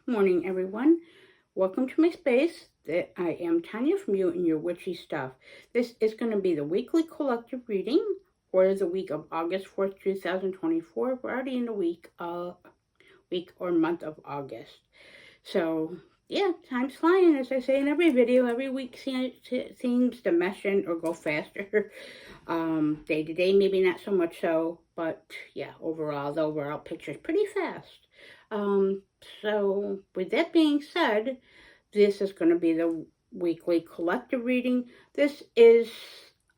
Morning, everyone. Welcome to my space. I am Tanya from You and Your Witchy Stuff. This is going to be the weekly collective reading for the week of August 4th, 2024. We're already in the week or month of August. So, yeah, time's flying, as I say in every video. Every week seems to mesh in or go faster. Day to day, maybe not so much so, but yeah, the overall picture is pretty fast. So with that being said, this is going to be the weekly collective reading. This is,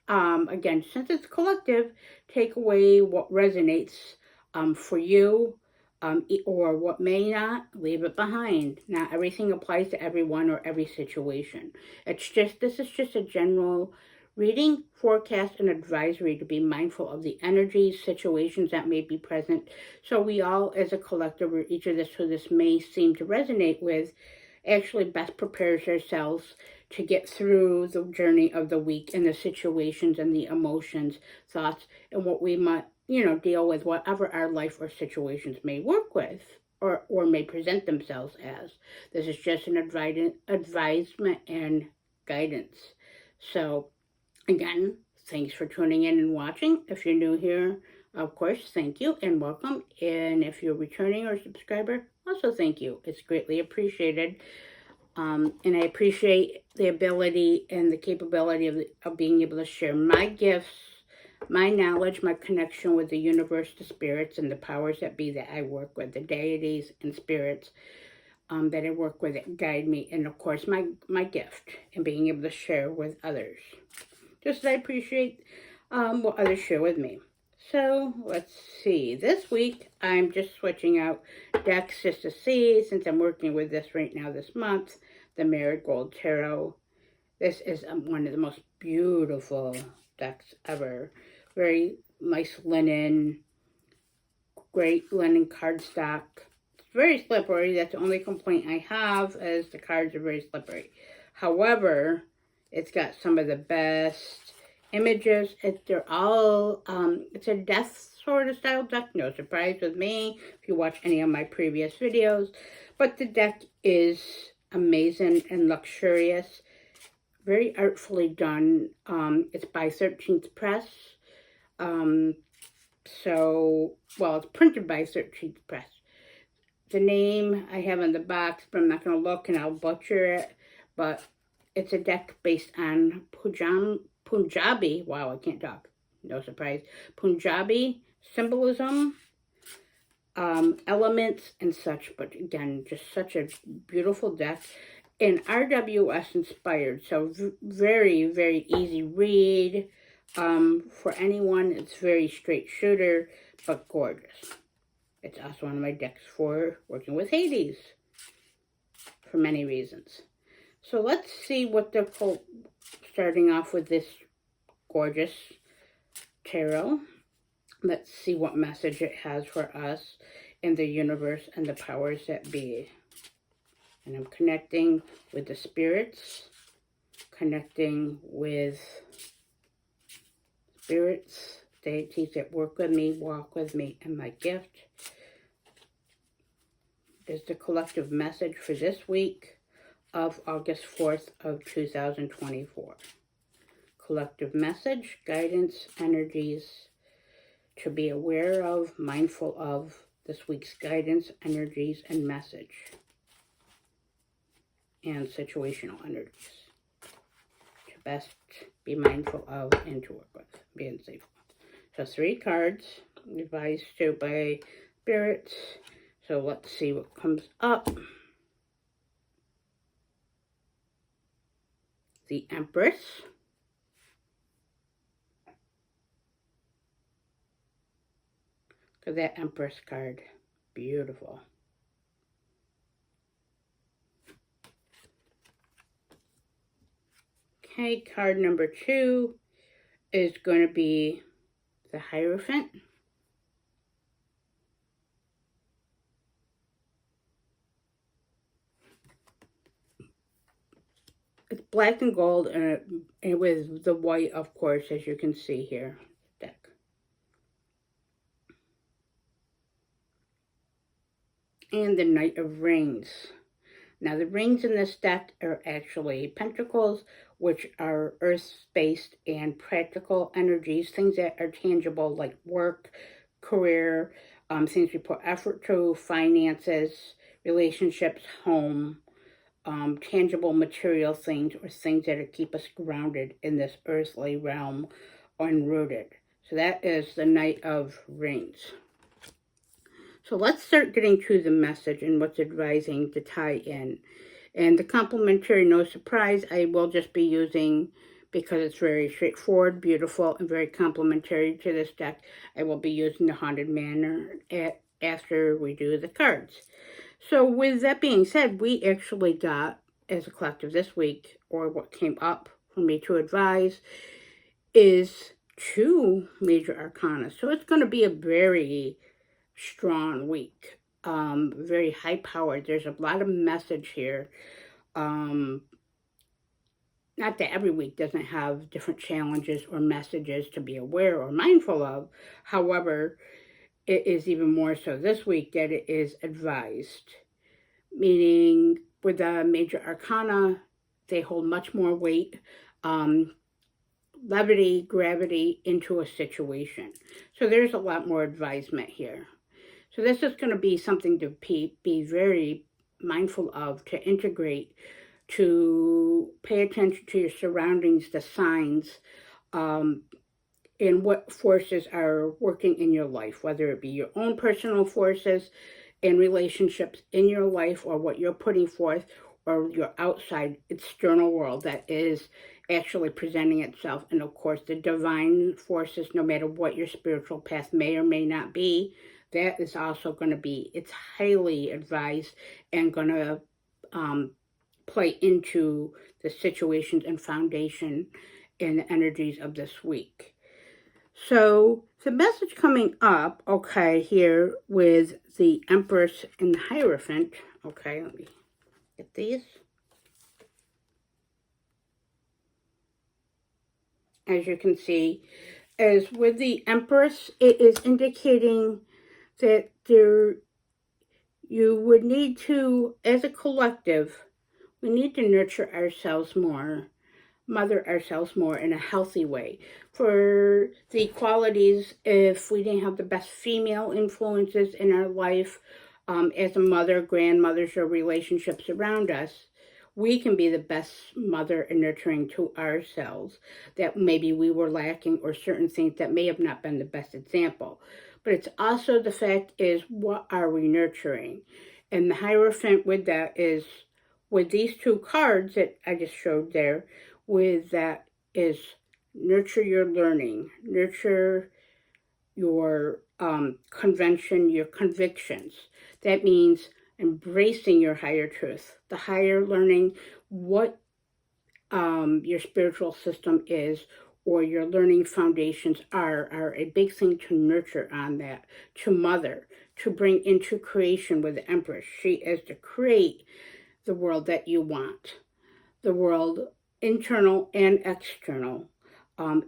again, since it's collective, take away what resonates for you, or what may not, leave it behind. Not everything applies to everyone or every situation. This is just a general reading, forecast, and advisory to be mindful of the energies, situations that may be present. So we all, as a collective, or each of us who this may seem to resonate with, actually best prepares ourselves to get through the journey of the week and the situations and the emotions, thoughts, and what we might, deal with, whatever our life or situations may work with or may present themselves as. This is just an advisement and guidance. So, again, thanks for tuning in and watching. If you're new here, of course, thank you and welcome. And if you're returning or subscriber, also thank you. It's greatly appreciated. And I appreciate the ability and the capability of being able to share my gifts, my knowledge, my connection with the universe, the spirits, and the powers that be that I work with, the deities and spirits that I work with that guide me, and of course my gift and being able to share with others. Just as I appreciate what others share with me. So let's see. This week I'm just switching out decks just to see, since I'm working with this right now this month, the Marigold Tarot. This is one of the most beautiful decks ever. Very nice linen, great linen cardstock. It's very slippery. That's the only complaint I have, is the cards are very slippery. However, it's got some of the best images. They're all, it's a death sort of style deck. No surprise with me if you watch any of my previous videos. But the deck is amazing and luxurious. Very artfully done. It's by 13th Press. It's printed by 13th Press. The name I have on the box, but I'm not going to look and I'll butcher it. But it's a deck based on Punjabi. Wow, I can't talk. No surprise. Punjabi symbolism, elements, and such. But again, just such a beautiful deck. And RWS inspired. So very, very easy read. For anyone, it's very straight shooter, but gorgeous. It's also one of my decks for working with Hades, for many reasons. So let's see what they're starting off with this gorgeous tarot. Let's see what message it has for us in the universe and the powers that be. And I'm connecting with the spirits, connecting with spirits, deities that work with me, walk with me, and my gift. There's the collective message for this week of August 4th of 2024. Collective message, guidance, energies to be aware of, mindful of this week's guidance, energies, and message. And situational energies to best be mindful of and to work with, being safe. So 3 cards advised to by spirits. So let's see what comes up. The Empress. Look at that Empress card. Beautiful. Okay, card number 2 is going to be the Hierophant. It's black and gold, and with the white, of course, as you can see here. Deck. And the Knight of Rings. Now, the rings in this deck are actually pentacles, which are earth-based and practical energies, things that are tangible like work, career, things we put effort to, finances, relationships, home, tangible material things, or things that keep us grounded in this earthly realm, unrooted. So that is the Knight of Rings. So let's start getting to the message and what's advising to tie in. And the complementary, no surprise, I will just be using, because it's very straightforward, beautiful, and very complementary to this deck, I will be using the Haunted Manor after we do the cards. So with that being said, we actually got, as a collective this week, or what came up for me to advise, is 2 major arcana. So it's going to be a very strong week, very high powered. There's a lot of message here. Not that every week doesn't have different challenges or messages to be aware or mindful of. However, it is even more so this week that it is advised. Meaning, with the major arcana, they hold much more weight, levity, gravity into a situation. So there's a lot more advisement here. So this is going to be something to be very mindful of, to integrate, to pay attention to your surroundings, the signs, and what forces are working in your life, whether it be your own personal forces and relationships in your life, or what you're putting forth, or your outside external world that is actually presenting itself. And of course, the divine forces, no matter what your spiritual path may or may not be, that is also going to be, it's highly advised and going to play into the situations and foundation and the energies of this week. So the message coming up, okay, here with the Empress and the Hierophant. Okay, let me get these. As you can see, as with the Empress, it is indicating that you would need to, as a collective, we need to nurture ourselves more, mother ourselves more in a healthy way. For the qualities, if we didn't have the best female influences in our life, as a mother, grandmothers, or relationships around us, we can be the best mother and nurturing to ourselves that maybe we were lacking, or certain things that may have not been the best example. But it's also the fact is, what are we nurturing? And the Hierophant with that is, with these 2 cards that I just showed there, with that is nurture your learning, nurture your convention, your convictions. That means embracing your higher truth, the higher learning, what your spiritual system is, or your learning foundations are a big thing to nurture on that, to mother, to bring into creation with the Empress. She is to create the world that you want, the world internal and external,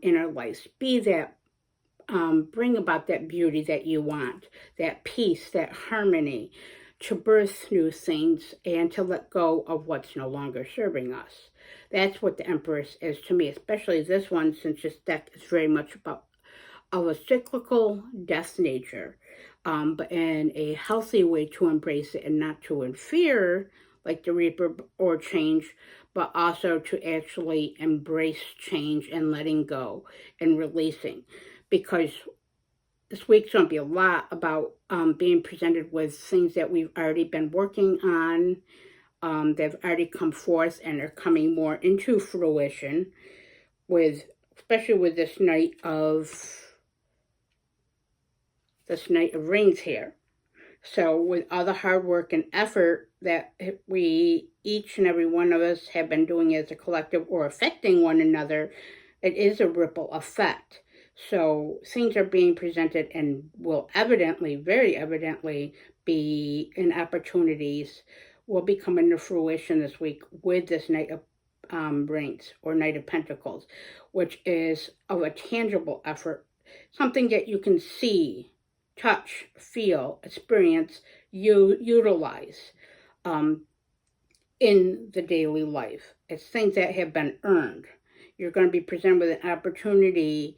in our lives. Be that, bring about that beauty that you want, that peace, that harmony, to birth new things and to let go of what's no longer serving us. That's what the Empress is to me, especially this one, since this deck is very much about of a cyclical death nature, but in a healthy way to embrace it, and not to in fear, like the Reaper, or change, but also to actually embrace change and letting go and releasing. Because this week's going to be a lot about being presented with things that we've already been working on, they've already come forth and are coming more into fruition, with, especially with this Knight of Rings here. So with all the hard work and effort that we, each and every one of us, have been doing as a collective, or affecting one another, it is a ripple effect. So things are being presented and will evidently, very evidently, be in opportunities, will be coming to fruition this week with this Knight of Rings, or Knight of Pentacles, which is of a tangible effort, something that you can see, touch, feel, experience, utilize. in the daily life. It's things that have been earned. You're going to be presented with an opportunity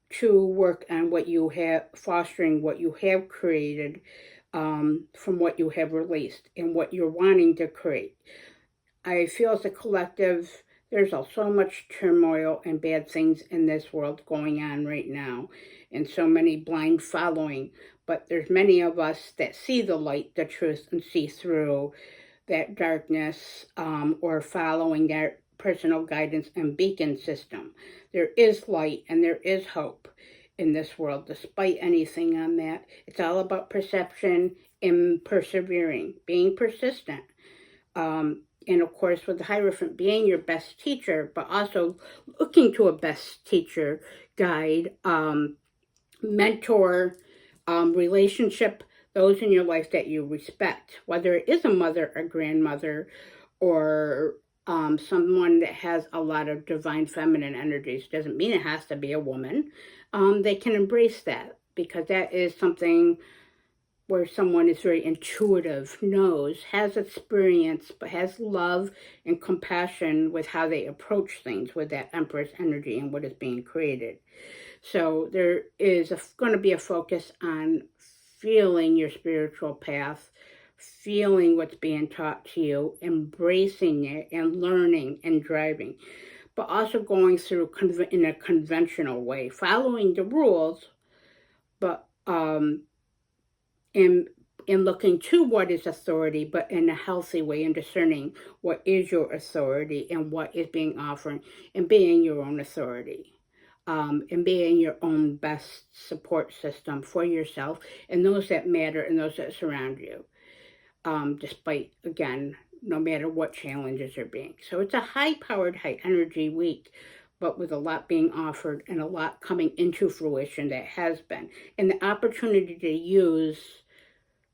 to work on what you have, fostering what you have created from what you have released and what you're wanting to create. I feel as a collective, there's so much turmoil and bad things in this world going on right now, and so many blind following. But there's many of us that see the light, the truth, and see through that darkness, or following that personal guidance and beacon system. There is light and there is hope in this world, despite anything on that. It's all about perception and persevering, being persistent. And of course, with the Hierophant being your best teacher, but also looking to a best teacher, guide, mentor, relationship, those in your life that you respect, whether it is a mother, a grandmother, or someone that has a lot of divine feminine energies. Doesn't mean it has to be a woman. They can embrace that, because that is something where someone is very intuitive, knows, has experience, but has love and compassion with how they approach things with that Empress energy and what is being created. So there is going to be a focus on feeling your spiritual path, feeling what's being taught to you, embracing it and learning and driving, but also going through in a conventional way, following the rules, but in looking to what is authority, but in a healthy way, and discerning what is your authority and what is being offered, and being your own authority. And being your own best support system for yourself and those that matter and those that surround you, despite, again, no matter what challenges are being. So it's a high-powered, high-energy week, but with a lot being offered and a lot coming into fruition that has been. And the opportunity to use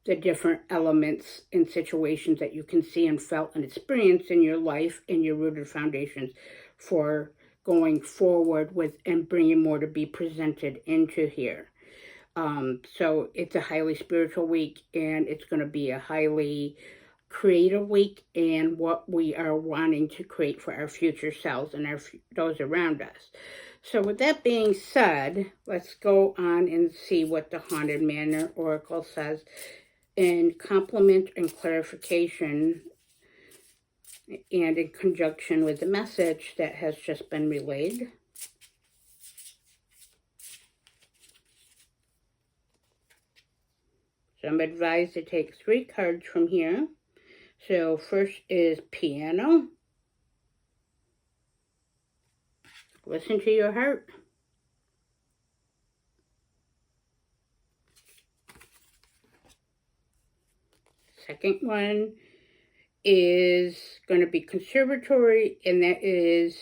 the different elements and situations that you can see and felt and experience in your life and your rooted foundations for going forward with and bringing more to be presented into here. So it's a highly spiritual week, and it's going to be a highly creative week, and what we are wanting to create for our future selves and those around us. So with that being said, let's go on and see what the Haunted Manor Oracle says in complement and clarification, and in conjunction with the message that has just been relayed. So I'm advised to take 3 cards from here. So first is Piano. Listen to your heart. Second one is going to be Conservatory, and that is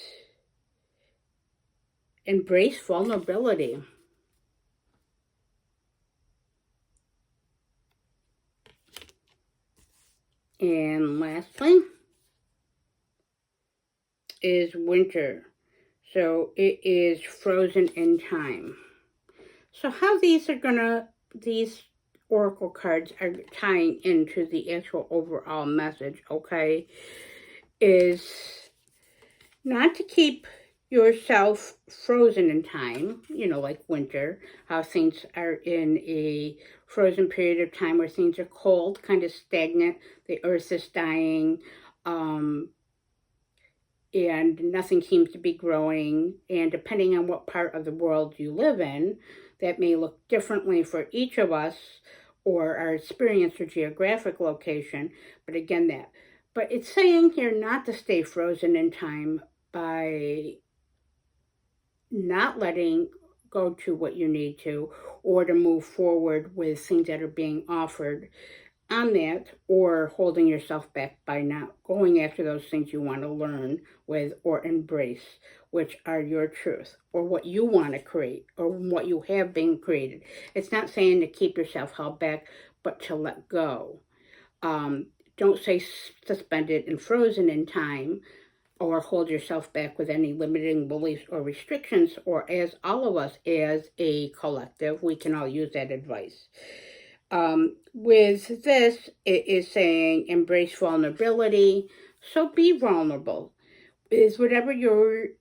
Embrace Vulnerability. And lastly is Winter. So it is Frozen in Time. So how these oracle cards are tying into the actual overall message, okay, is not to keep yourself frozen in time, like winter, how things are in a frozen period of time where things are cold, kind of stagnant, the earth is dying, and nothing seems to be growing. And depending on what part of the world you live in, that may look differently for each of us, or our experience or geographic location. But again, but it's saying here not to stay frozen in time by not letting go to what you need to, or to move forward with things that are being offered on that, or holding yourself back by not going after those things you want to learn with or embrace, which are your truth, or what you want to create, or what you have been created. It's not saying to keep yourself held back, but to let go. Don't stay suspended and frozen in time, or hold yourself back with any limiting beliefs or restrictions, or as all of us as a collective, we can all use that advice. With this, it is saying embrace vulnerability. So be vulnerable. Is whoever your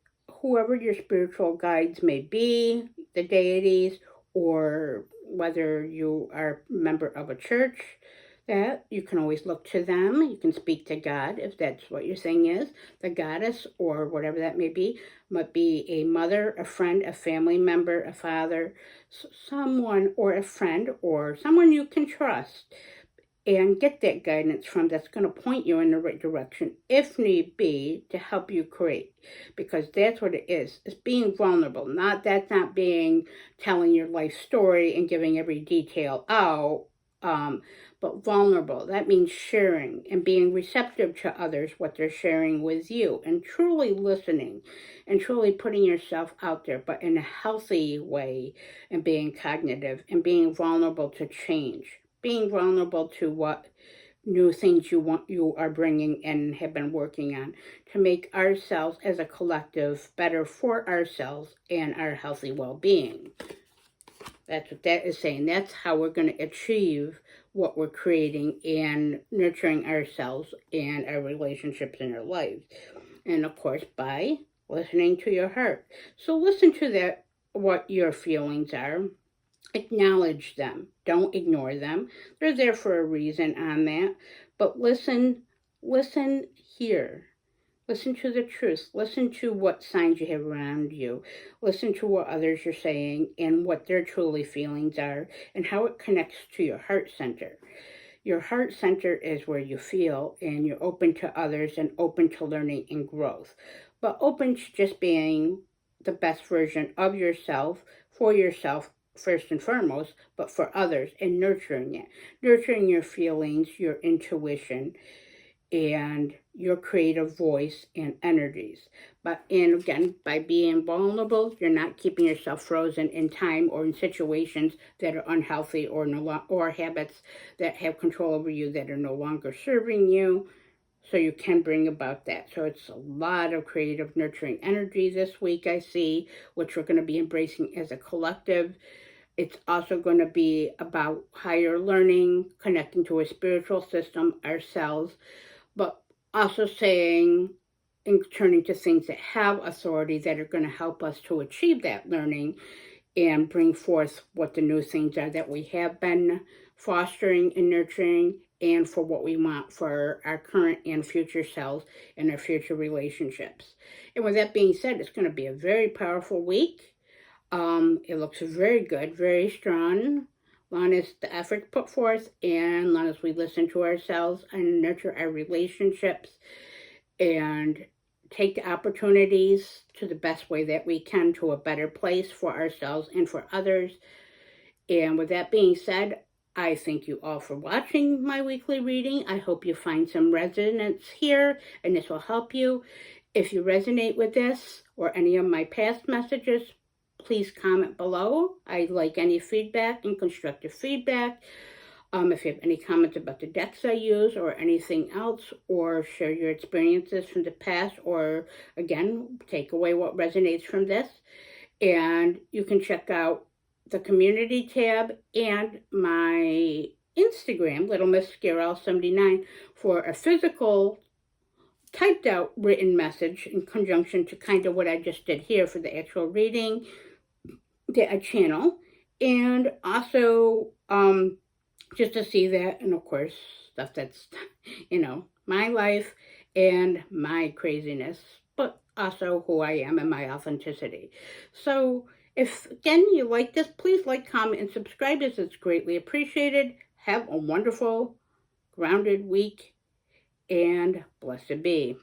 spiritual guides may be, the deities, or whether you are a member of a church, that you can always look to them. You can speak to God if that's what your thing is, the goddess, or whatever that may be. Might be a mother, a friend, a family member, a father, someone, or a friend, or someone you can trust, and get that guidance from that's going to point you in the right direction if need be to help you create, because that's what it is. It's being vulnerable. Not being telling your life story and giving every detail out, but vulnerable. That means sharing and being receptive to others, what they're sharing with you, and truly listening and truly putting yourself out there, but in a healthy way, and being cognitive and being vulnerable to change, being vulnerable to what new things you are bringing and have been working on to make ourselves as a collective better for ourselves and our healthy well-being. That's what that is saying. That's how we're going to achieve what we're creating and nurturing ourselves and our relationships in our lives. And of course, by listening to your heart. So listen to that, what your feelings are. Acknowledge them. Don't ignore them. They're there for a reason on that. But listen here. Listen to the truth. Listen to what signs you have around you. Listen to what others are saying and what their truly feelings are and how it connects to your heart center. Your heart center is where you feel and you're open to others and open to learning and growth. But open to just being the best version of yourself, for yourself first and foremost, but for others, and nurturing it. Nurturing your feelings, your intuition, and your creative voice and energies. But and again, by being vulnerable, you're not keeping yourself frozen in time or in situations that are unhealthy or habits that have control over you that are no longer serving you. So you can bring about that. So it's a lot of creative, nurturing energy this week, I see, which we're going to be embracing as a collective. It's also going to be about higher learning, connecting to a spiritual system, ourselves, but also saying and turning to things that have authority that are going to help us to achieve that learning and bring forth what the new things are that we have been fostering and nurturing, and for what we want for our current and future selves and our future relationships. And with that being said, it's going to be a very powerful week. It looks very good, very strong. Long as the effort put forth and long as we listen to ourselves and nurture our relationships and take the opportunities to the best way that we can to a better place for ourselves and for others. And with that being said, I thank you all for watching my weekly reading. I hope you find some resonance here and this will help you. If you resonate with this or any of my past messages, please comment below. I like any feedback and constructive feedback. If you have any comments about the decks I use or anything else, or share your experiences from the past, or again, take away what resonates from this. And you can check out the community tab and my Instagram, Little Miss Scarell 79, for a physical typed out written message in conjunction to kind of what I just did here for the actual reading that I channel, and also just to see that, and of course stuff that's my life and my craziness, but also who I am and my authenticity. So if again you like this, please like, comment, and subscribe, as it's greatly appreciated. Have a wonderful grounded week and blessed be.